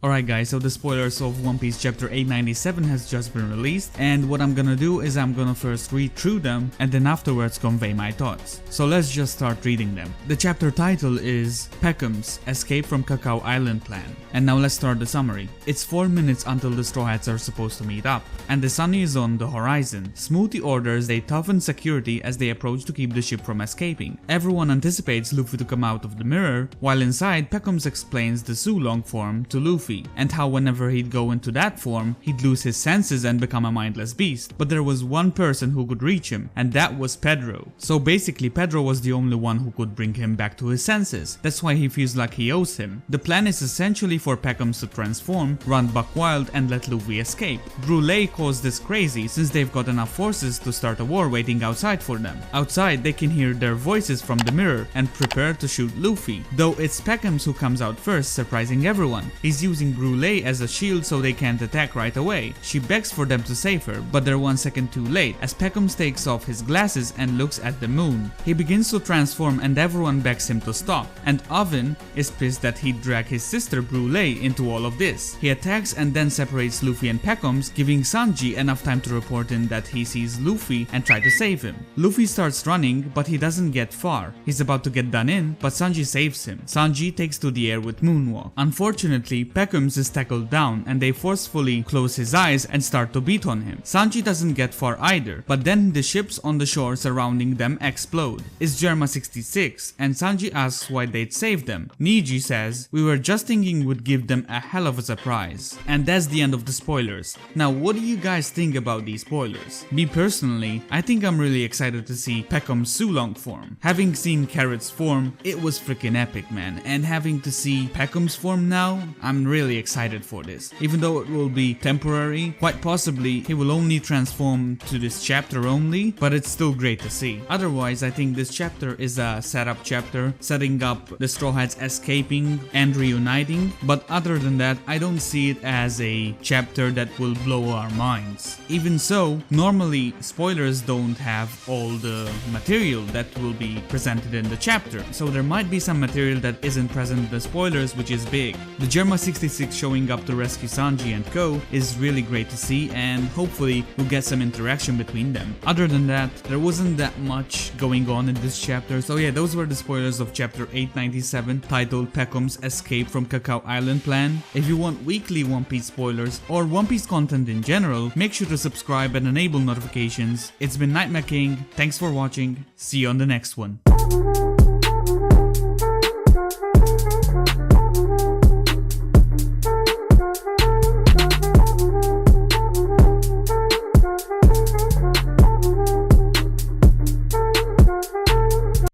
Alright guys, so the spoilers of One Piece Chapter 897 has just been released, and what I'm gonna do is I'm gonna first read through them and then afterwards convey my thoughts. So let's just start reading them. The chapter title is Peckham's Escape from Cacao Island Plan. And now let's start the summary. It's 4 minutes until the Straw Hats are supposed to meet up, and the sun is on the horizon. Smoothie orders they toughen security as they approach to keep the ship from escaping. Everyone anticipates Luffy to come out of the mirror, while inside Peckham's explains the SULONG form to Luffy, and how whenever he'd go into that form, he'd lose his senses and become a mindless beast. But there was one person who could reach him, and that was Pedro. So basically Pedro was the only one who could bring him back to his senses. That's why he feels like he owes him. The plan is essentially for Peckham's to transform, run buck wild, and let Luffy escape. Brule calls this crazy since they've got enough forces to start a war waiting outside for them. Outside they can hear their voices from the mirror and prepare to shoot Luffy, though it's Peckham's who comes out first, surprising everyone. He's using Brule as a shield so they can't attack right away. She begs for them to save her, but they're 1 second too late as Peckham's takes off his glasses and looks at the moon. He begins to transform and everyone begs him to stop, and Oven is pissed that he'd drag his sister Brule into all of this. He attacks and then separates Luffy and Peckham's, giving Sanji enough time to report in that he sees Luffy and try to save him. Luffy starts running, but he doesn't get far. He's about to get done in, but Sanji saves him. Sanji takes to the air with Moonwalk. Unfortunately, Peckham's is tackled down and they forcefully close his eyes and start to beat on him. Sanji doesn't get far either, but then the ships on the shore surrounding them explode. It's Germa 66 and Sanji asks why they'd save them. Niji says, "We were just thinking we'd give them a hell of a surprise." And that's the end of the spoilers. Now what do you guys think about these spoilers? Me personally, I think I'm really excited to see Peckham's Sulong form. Having seen Carrot's form, it was freaking epic, man, and having to see Peckham's form now, I'm really excited for this. Even though it will be temporary, quite possibly he will only transform to this chapter only, but it's still great to see. Otherwise, I think this chapter is a setup chapter, setting up the Straw Hats escaping and reuniting, but other than that, I don't see it as a chapter that will blow our minds. Even so, normally spoilers don't have all the material that will be presented in the chapter, so there might be some material that isn't present in the spoilers, which is big. The Germa 66 showing up to rescue Sanji and Co is really great to see, and hopefully we'll get some interaction between them. Other than that, there wasn't that much going on in this chapter, so yeah, those were the spoilers of chapter 897 titled Peckham's Escape from Cacao Island Plan. If you want weekly One Piece spoilers or One Piece content in general, make sure to subscribe and enable notifications. It's been Nightmare King, thanks for watching, see you on the next one.